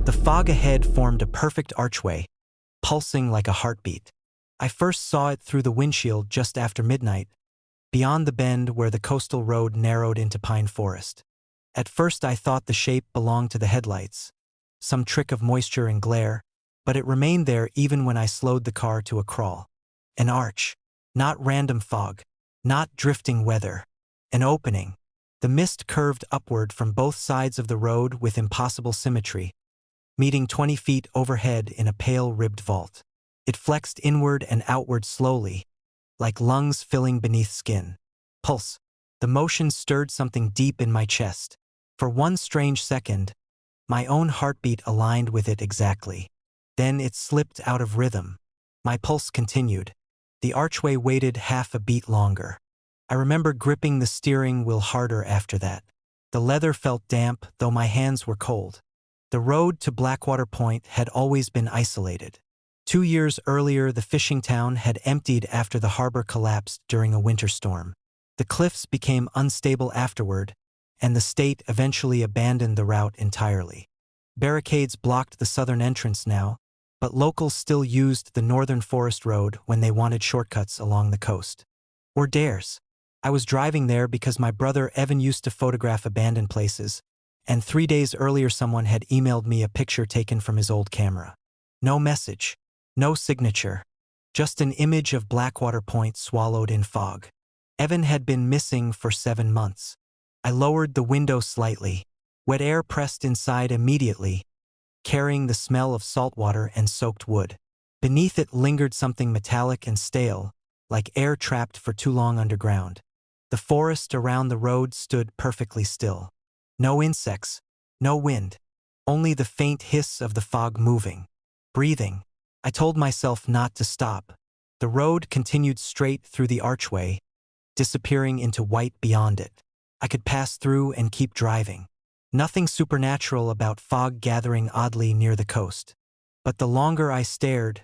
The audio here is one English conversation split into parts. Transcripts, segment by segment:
The fog ahead formed a perfect archway, pulsing like a heartbeat. I first saw it through the windshield just after midnight, beyond the bend where the coastal road narrowed into pine forest. At first I thought the shape belonged to the headlights, some trick of moisture and glare, but it remained there even when I slowed the car to a crawl. An arch, not random fog, not drifting weather. An opening. The mist curved upward from both sides of the road with impossible symmetry, meeting 20 feet overhead in a pale-ribbed vault. It flexed inward and outward slowly, like lungs filling beneath skin. Pulse. The motion stirred something deep in my chest. For one strange second, my own heartbeat aligned with it exactly. Then it slipped out of rhythm. My pulse continued. The archway waited half a beat longer. I remember gripping the steering wheel harder after that. The leather felt damp, though my hands were cold. The road to Blackwater Point had always been isolated. 2 years earlier, the fishing town had emptied after the harbor collapsed during a winter storm. The cliffs became unstable afterward, and the state eventually abandoned the route entirely. Barricades blocked the southern entrance now, but locals still used the northern forest road when they wanted shortcuts along the coast. Or dares. I was driving there because my brother Evan used to photograph abandoned places, and 3 days earlier someone had emailed me a picture taken from his old camera. No message, no signature, just an image of Blackwater Point swallowed in fog. Evan had been missing for 7 months. I lowered the window slightly. Wet air pressed inside immediately, carrying the smell of salt water and soaked wood. Beneath it lingered something metallic and stale, like air trapped for too long underground. The forest around the road stood perfectly still. No insects, no wind, only the faint hiss of the fog moving, breathing. I told myself not to stop. The road continued straight through the archway, disappearing into white beyond it. I could pass through and keep driving. Nothing supernatural about fog gathering oddly near the coast. But the longer I stared,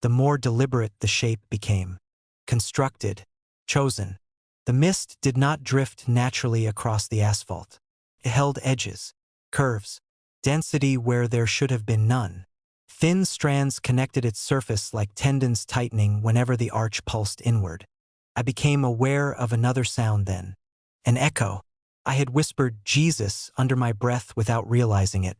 the more deliberate the shape became. Constructed, chosen. The mist did not drift naturally across the asphalt. It held edges, curves, density where there should have been none. Thin strands connected its surface like tendons tightening whenever the arch pulsed inward. I became aware of another sound then. An echo. I had whispered Jesus under my breath without realizing it,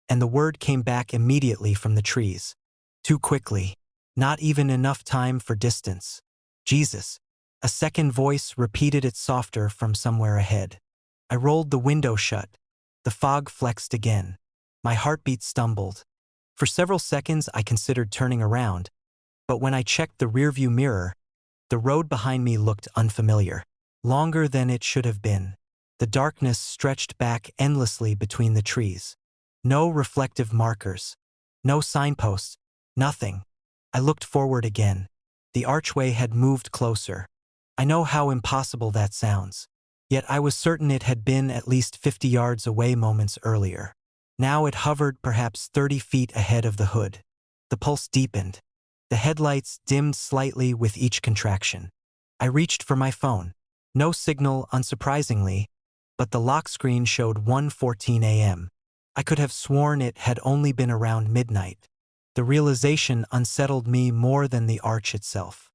and the word came back immediately from the trees. Too quickly. Not even enough time for distance. Jesus. A second voice repeated it softer from somewhere ahead. I rolled the window shut. The fog flexed again. My heartbeat stumbled. For several seconds I considered turning around, but when I checked the rearview mirror, the road behind me looked unfamiliar. Longer than it should have been. The darkness stretched back endlessly between the trees. No reflective markers. No signposts. Nothing. I looked forward again. The archway had moved closer. I know how impossible that sounds. Yet I was certain it had been at least 50 yards away moments earlier. Now it hovered perhaps 30 feet ahead of the hood. The pulse deepened. The headlights dimmed slightly with each contraction. I reached for my phone. No signal, unsurprisingly, but the lock screen showed 1:14 a.m. I could have sworn it had only been around midnight. The realization unsettled me more than the arch itself.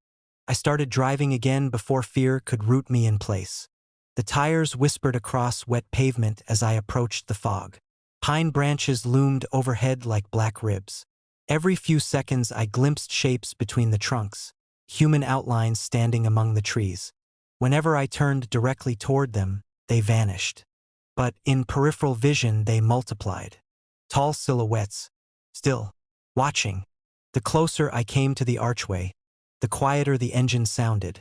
I started driving again before fear could root me in place. The tires whispered across wet pavement as I approached the fog. Pine branches loomed overhead like black ribs. Every few seconds I glimpsed shapes between the trunks, human outlines standing among the trees. Whenever I turned directly toward them, they vanished. But in peripheral vision they multiplied. Tall silhouettes, still, watching. The closer I came to the archway, the quieter the engine sounded,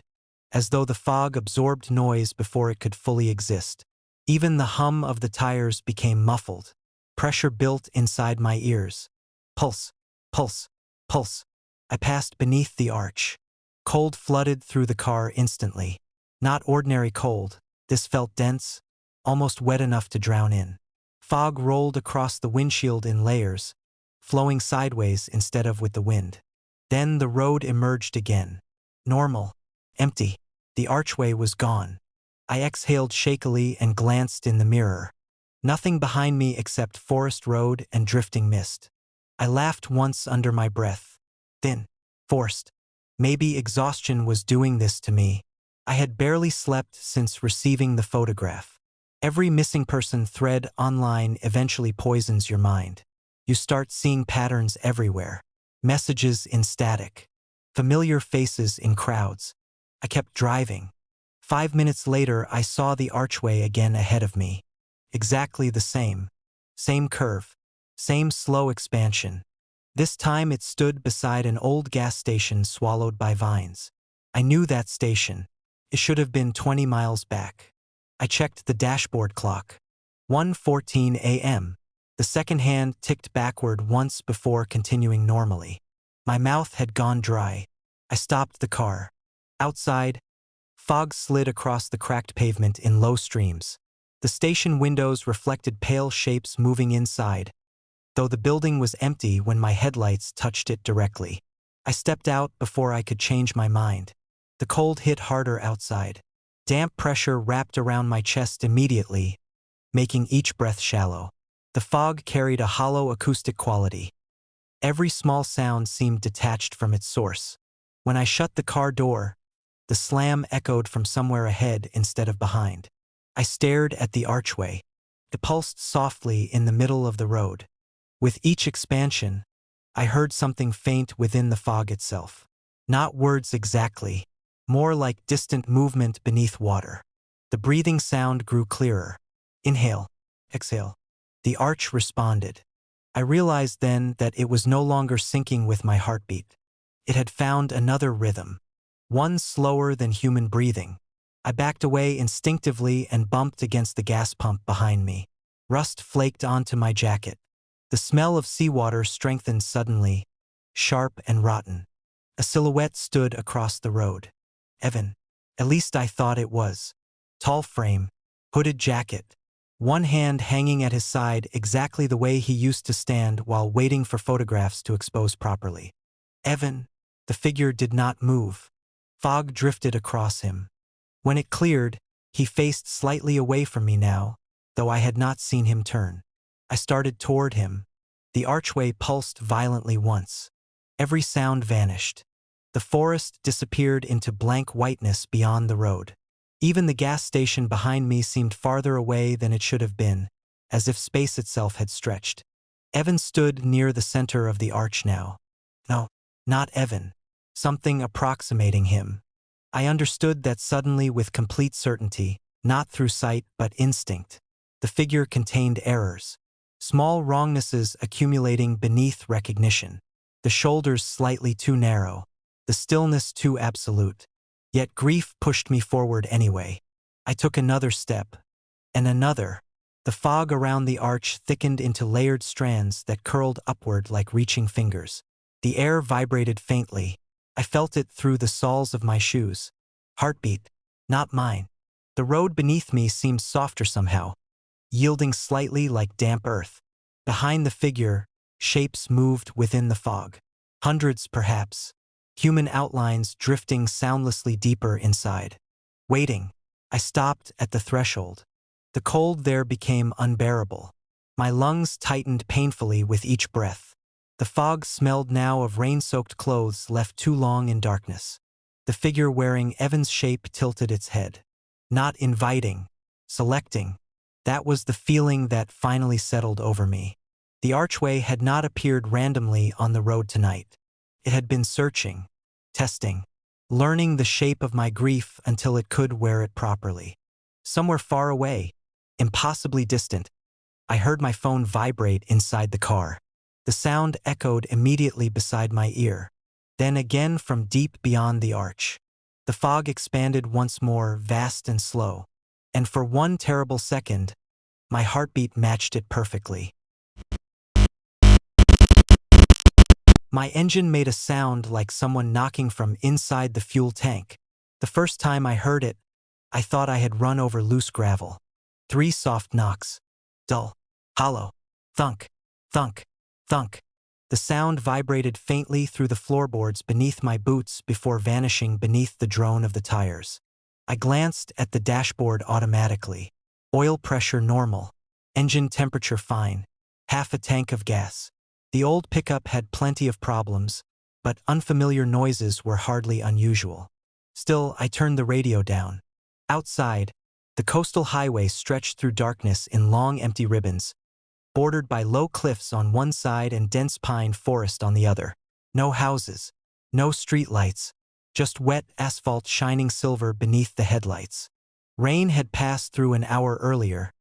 as though the fog absorbed noise before it could fully exist. Even the hum of the tires became muffled. Pressure built inside my ears. Pulse, pulse, pulse. I passed beneath the arch. Cold flooded through the car instantly. Not ordinary cold. This felt dense, almost wet enough to drown in. Fog rolled across the windshield in layers, flowing sideways instead of with the wind. Then the road emerged again. Normal. Empty. The archway was gone. I exhaled shakily and glanced in the mirror. Nothing behind me except forest road and drifting mist. I laughed once under my breath. Then, forced. Maybe exhaustion was doing this to me. I had barely slept since receiving the photograph. Every missing person thread online eventually poisons your mind. You start seeing patterns everywhere. Messages in static. Familiar faces in crowds. I kept driving. 5 minutes later, I saw the archway again ahead of me. Exactly the same. Same curve. Same slow expansion. This time it stood beside an old gas station swallowed by vines. I knew that station. It should have been 20 miles back. I checked the dashboard clock. 1:14 a.m. The second hand ticked backward once before continuing normally. My mouth had gone dry. I stopped the car. Outside, fog slid across the cracked pavement in low streams. The station windows reflected pale shapes moving inside, though the building was empty when my headlights touched it directly. I stepped out before I could change my mind. The cold hit harder outside. Damp pressure wrapped around my chest immediately, making each breath shallow. The fog carried a hollow acoustic quality. Every small sound seemed detached from its source. When I shut the car door, the slam echoed from somewhere ahead instead of behind. I stared at the archway. It pulsed softly in the middle of the road. With each expansion, I heard something faint within the fog itself. Not words exactly, more like distant movement beneath water. The breathing sound grew clearer. Inhale, exhale. The arch responded. I realized then that it was no longer syncing with my heartbeat. It had found another rhythm, one slower than human breathing. I backed away instinctively and bumped against the gas pump behind me. Rust flaked onto my jacket. The smell of seawater strengthened suddenly, sharp and rotten. A silhouette stood across the road. Evan. At least I thought it was. Tall frame, hooded jacket, one hand hanging at his side exactly the way he used to stand while waiting for photographs to expose properly. Evan. The figure did not move. Fog drifted across him. When it cleared, he faced slightly away from me now, though I had not seen him turn. I started toward him. The archway pulsed violently once. Every sound vanished. The forest disappeared into blank whiteness beyond the road. Even the gas station behind me seemed farther away than it should have been, as if space itself had stretched. Evan stood near the center of the arch now. No, not Evan. Something approximating him. I understood that suddenly with complete certainty, not through sight but instinct. The figure contained errors. Small wrongnesses accumulating beneath recognition. The shoulders slightly too narrow. The stillness too absolute. Yet grief pushed me forward anyway. I took another step. And another. The fog around the arch thickened into layered strands that curled upward like reaching fingers. The air vibrated faintly. I felt it through the soles of my shoes. Heartbeat. Not mine. The road beneath me seemed softer somehow, yielding slightly like damp earth. Behind the figure, shapes moved within the fog. Hundreds, perhaps. Human outlines drifting soundlessly deeper inside. Waiting. I stopped at the threshold. The cold there became unbearable. My lungs tightened painfully with each breath. The fog smelled now of rain-soaked clothes left too long in darkness. The figure wearing Evan's shape tilted its head. Not inviting. Selecting. That was the feeling that finally settled over me. The archway had not appeared randomly on the road tonight. It had been searching, testing, learning the shape of my grief until it could wear it properly. Somewhere far away, impossibly distant, I heard my phone vibrate inside the car. The sound echoed immediately beside my ear, then again from deep beyond the arch. The fog expanded once more, vast and slow, and for one terrible second, my heartbeat matched it perfectly. My engine made a sound like someone knocking from inside the fuel tank. The first time I heard it, I thought I had run over loose gravel. 3 soft knocks. Dull. Hollow. Thunk. Thunk. Thunk. The sound vibrated faintly through the floorboards beneath my boots before vanishing beneath the drone of the tires. I glanced at the dashboard automatically. Oil pressure normal. Engine temperature fine. Half a tank of gas. The old pickup had plenty of problems, but unfamiliar noises were hardly unusual. Still, I turned the radio down. Outside, the coastal highway stretched through darkness in long empty ribbons, bordered by low cliffs on one side and dense pine forest on the other. No houses, no streetlights, just wet asphalt shining silver beneath the headlights. Rain had passed through an hour earlier,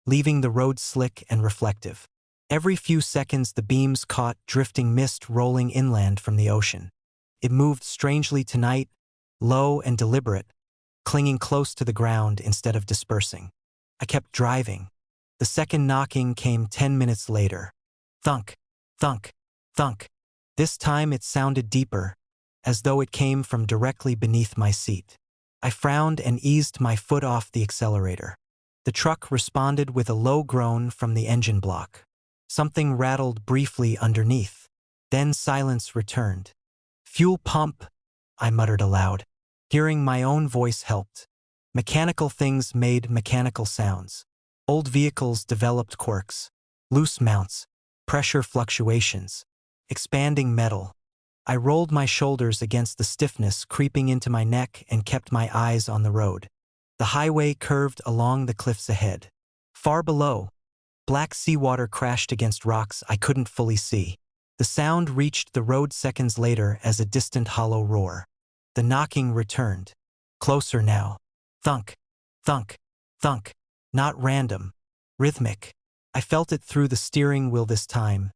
leaving the road slick and reflective. Every few seconds the beams caught drifting mist rolling inland from the ocean. It moved strangely tonight, low and deliberate, clinging close to the ground instead of dispersing. I kept driving. The second knocking came 10 minutes later. Thunk, thunk, thunk. This time it sounded deeper, as though it came from directly beneath my seat. I frowned and eased my foot off the accelerator. The truck responded with a low groan from the engine block. Something rattled briefly underneath. Then silence returned. Fuel pump, I muttered aloud. Hearing my own voice helped. Mechanical things made mechanical sounds. Old vehicles developed quirks. Loose mounts, pressure fluctuations, expanding metal. I rolled my shoulders against the stiffness creeping into my neck and kept my eyes on the road. The highway curved along the cliffs ahead. Far below, black seawater crashed against rocks I couldn't fully see. The sound reached the road seconds later as a distant hollow roar. The knocking returned. Closer now. Thunk, thunk, thunk. Not random. Rhythmic. I felt it through the steering wheel this time.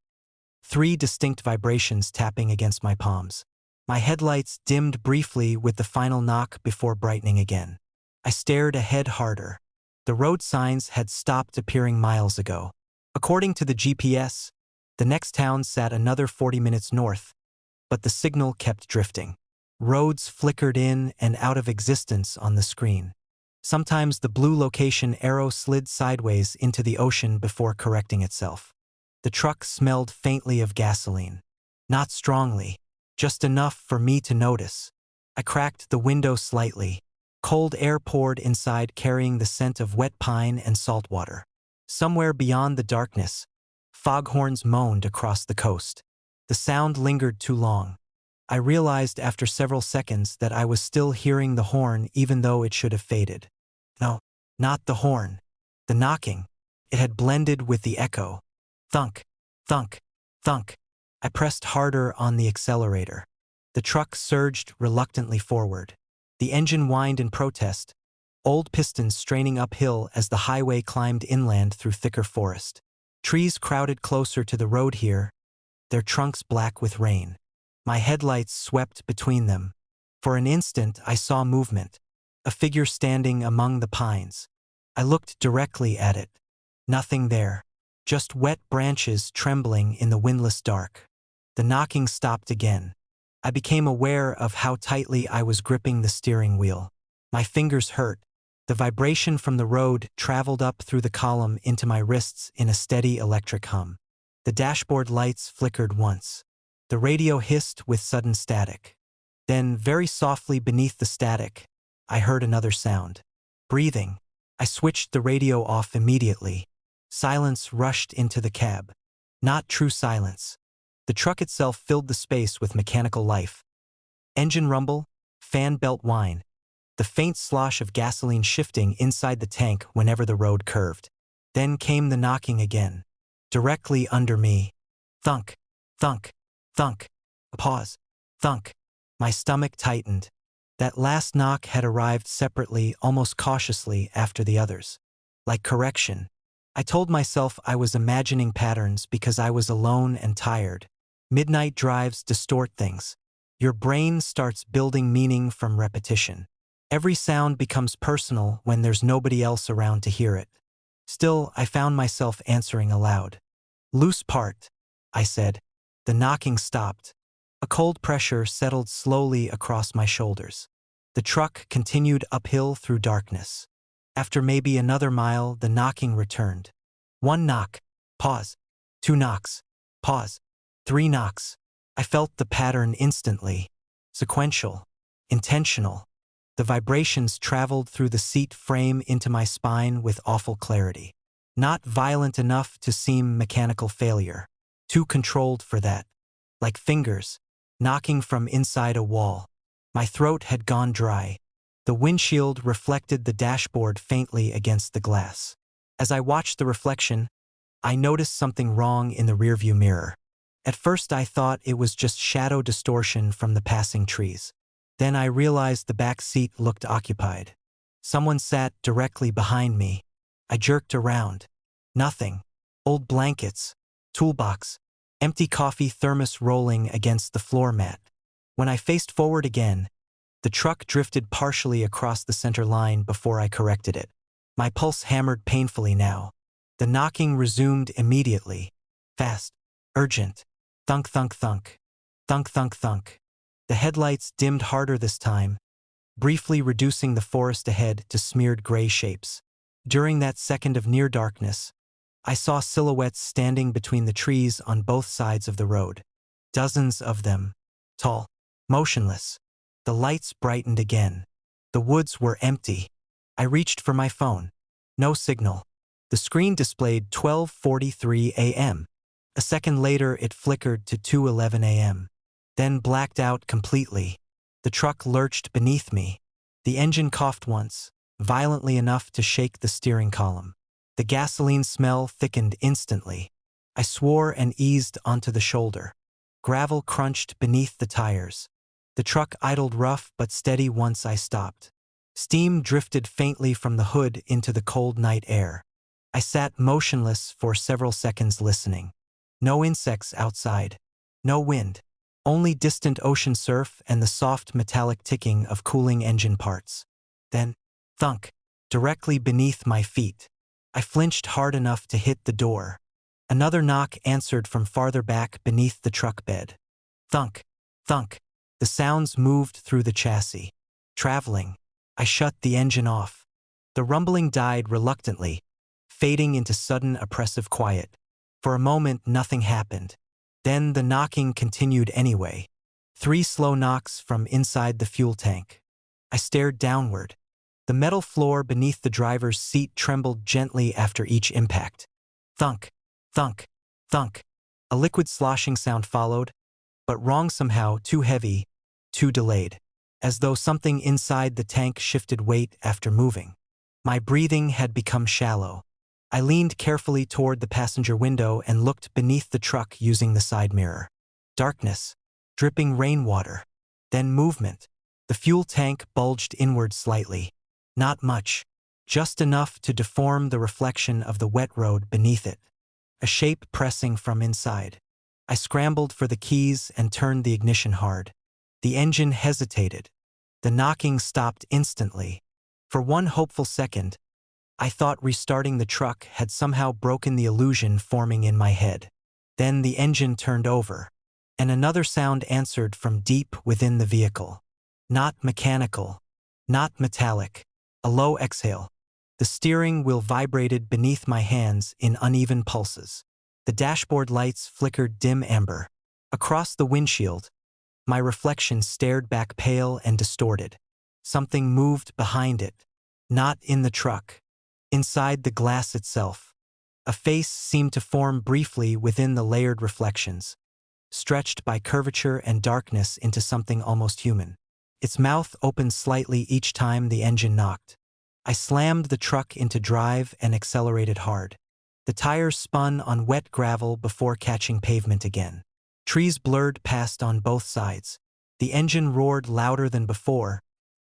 3 distinct vibrations tapping against my palms. My headlights dimmed briefly with the final knock before brightening again. I stared ahead harder. The road signs had stopped appearing miles ago. According to the GPS, the next town sat another 40 minutes north, but the signal kept drifting. Roads flickered in and out of existence on the screen. Sometimes the blue location arrow slid sideways into the ocean before correcting itself. The truck smelled faintly of gasoline. Not strongly, just enough for me to notice. I cracked the window slightly. Cold air poured inside, carrying the scent of wet pine and salt water. Somewhere beyond the darkness, foghorns moaned across the coast. The sound lingered too long. I realized after several seconds that I was still hearing the horn even though it should have faded. No, not the horn. The knocking. It had blended with the echo. Thunk, thunk, thunk. I pressed harder on the accelerator. The truck surged reluctantly forward. The engine whined in protest, old pistons straining uphill as the highway climbed inland through thicker forest. Trees crowded closer to the road here, their trunks black with rain. My headlights swept between them. For an instant I saw movement, a figure standing among the pines. I looked directly at it. Nothing there, just wet branches trembling in the windless dark. The knocking stopped again. I became aware of how tightly I was gripping the steering wheel. My fingers hurt. The vibration from the road traveled up through the column into my wrists in a steady electric hum. The dashboard lights flickered once. The radio hissed with sudden static. Then, very softly beneath the static, I heard another sound. Breathing. I switched the radio off immediately. Silence rushed into the cab. Not true silence. The truck itself filled the space with mechanical life. Engine rumble, fan belt whine, the faint slosh of gasoline shifting inside the tank whenever the road curved. Then came the knocking again. Directly under me. Thunk, thunk, thunk. A pause. Thunk. My stomach tightened. That last knock had arrived separately, almost cautiously, after the others. Like correction. I told myself I was imagining patterns because I was alone and tired. Midnight drives distort things. Your brain starts building meaning from repetition. Every sound becomes personal when there's nobody else around to hear it. Still, I found myself answering aloud. Loose part, I said. The knocking stopped. A cold pressure settled slowly across my shoulders. The truck continued uphill through darkness. After maybe another mile, the knocking returned. 1 knock. Pause. 2 knocks. Pause. 3 knocks. I felt the pattern instantly. Sequential. Intentional. The vibrations traveled through the seat frame into my spine with awful clarity. Not violent enough to seem mechanical failure. Too controlled for that. Like fingers, knocking from inside a wall. My throat had gone dry. The windshield reflected the dashboard faintly against the glass. As I watched the reflection, I noticed something wrong in the rearview mirror. At first I thought it was just shadow distortion from the passing trees. Then I realized the back seat looked occupied. Someone sat directly behind me. I jerked around. Nothing. Old blankets. Toolbox. Empty coffee thermos rolling against the floor mat. When I faced forward again, the truck drifted partially across the center line before I corrected it. My pulse hammered painfully now. The knocking resumed immediately. Fast. Urgent. Thunk, thunk, thunk. Thunk, thunk, thunk. The headlights dimmed harder this time, briefly reducing the forest ahead to smeared gray shapes. During that second of near darkness, I saw silhouettes standing between the trees on both sides of the road. Dozens of them. Tall. Motionless. The lights brightened again. The woods were empty. I reached for my phone. No signal. The screen displayed 12:43 a.m. A second later it flickered to 2:11 a.m. Then blacked out completely. The truck lurched beneath me. The engine coughed once, violently enough to shake the steering column. The gasoline smell thickened instantly. I swore and eased onto the shoulder. Gravel crunched beneath the tires. The truck idled rough but steady once I stopped. Steam drifted faintly from the hood into the cold night air. I sat motionless for several seconds listening. No insects outside. No wind. Only distant ocean surf and the soft metallic ticking of cooling engine parts. Then, thunk, directly beneath my feet. I flinched hard enough to hit the door. Another knock answered from farther back beneath the truck bed. Thunk, thunk. The sounds moved through the chassis. Traveling. I shut the engine off. The rumbling died reluctantly, fading into sudden oppressive quiet. For a moment nothing happened. Then the knocking continued anyway. 3 slow knocks from inside the fuel tank. I stared downward. The metal floor beneath the driver's seat trembled gently after each impact. Thunk, thunk, thunk. A liquid sloshing sound followed, but wrong somehow, too heavy, too delayed. As though something inside the tank shifted weight after moving. My breathing had become shallow. I leaned carefully toward the passenger window and looked beneath the truck using the side mirror. Darkness. Dripping rainwater. Then movement. The fuel tank bulged inward slightly. Not much. Just enough to deform the reflection of the wet road beneath it. A shape pressing from inside. I scrambled for the keys and turned the ignition hard. The engine hesitated. The knocking stopped instantly. For one hopeful second, I thought restarting the truck had somehow broken the illusion forming in my head. Then the engine turned over, and another sound answered from deep within the vehicle. Not mechanical, not metallic, a low exhale. The steering wheel vibrated beneath my hands in uneven pulses. The dashboard lights flickered dim amber. Across the windshield, my reflection stared back pale and distorted. Something moved behind it, not in the truck. Inside the glass itself, a face seemed to form briefly within the layered reflections, stretched by curvature and darkness into something almost human. Its mouth opened slightly each time the engine knocked. I slammed the truck into drive and accelerated hard. The tires spun on wet gravel before catching pavement again. Trees blurred past on both sides. The engine roared louder than before,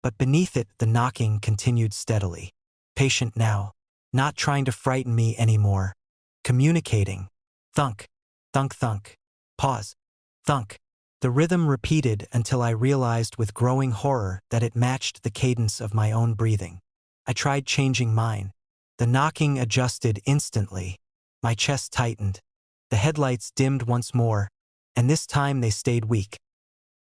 but beneath it the knocking continued steadily. Patient now, not trying to frighten me anymore. Communicating. Thunk, thunk, thunk. Pause. Thunk. The rhythm repeated until I realized with growing horror that it matched the cadence of my own breathing. I tried changing mine. The knocking adjusted instantly. My chest tightened. The headlights dimmed once more, and this time they stayed weak.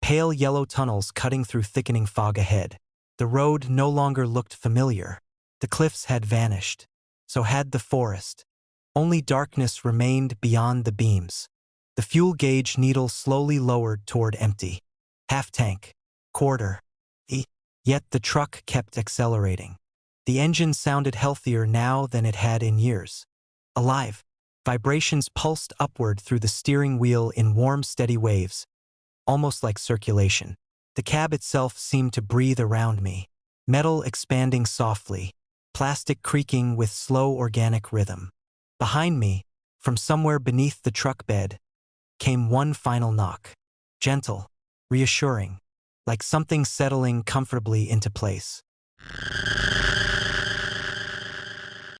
Pale yellow tunnels cutting through thickening fog ahead. The road no longer looked familiar. The cliffs had vanished. So had the forest. Only darkness remained beyond the beams. The fuel gauge needle slowly lowered toward empty. Half tank. Quarter. Yet the truck kept accelerating. The engine sounded healthier now than it had in years. alive. Vibrations pulsed upward through the steering wheel in warm, steady waves, almost like circulation. The cab itself seemed to breathe around me, metal expanding softly, plastic creaking with slow organic rhythm. Behind me, from somewhere beneath the truck bed, came one final knock. Gentle, reassuring, like something settling comfortably into place.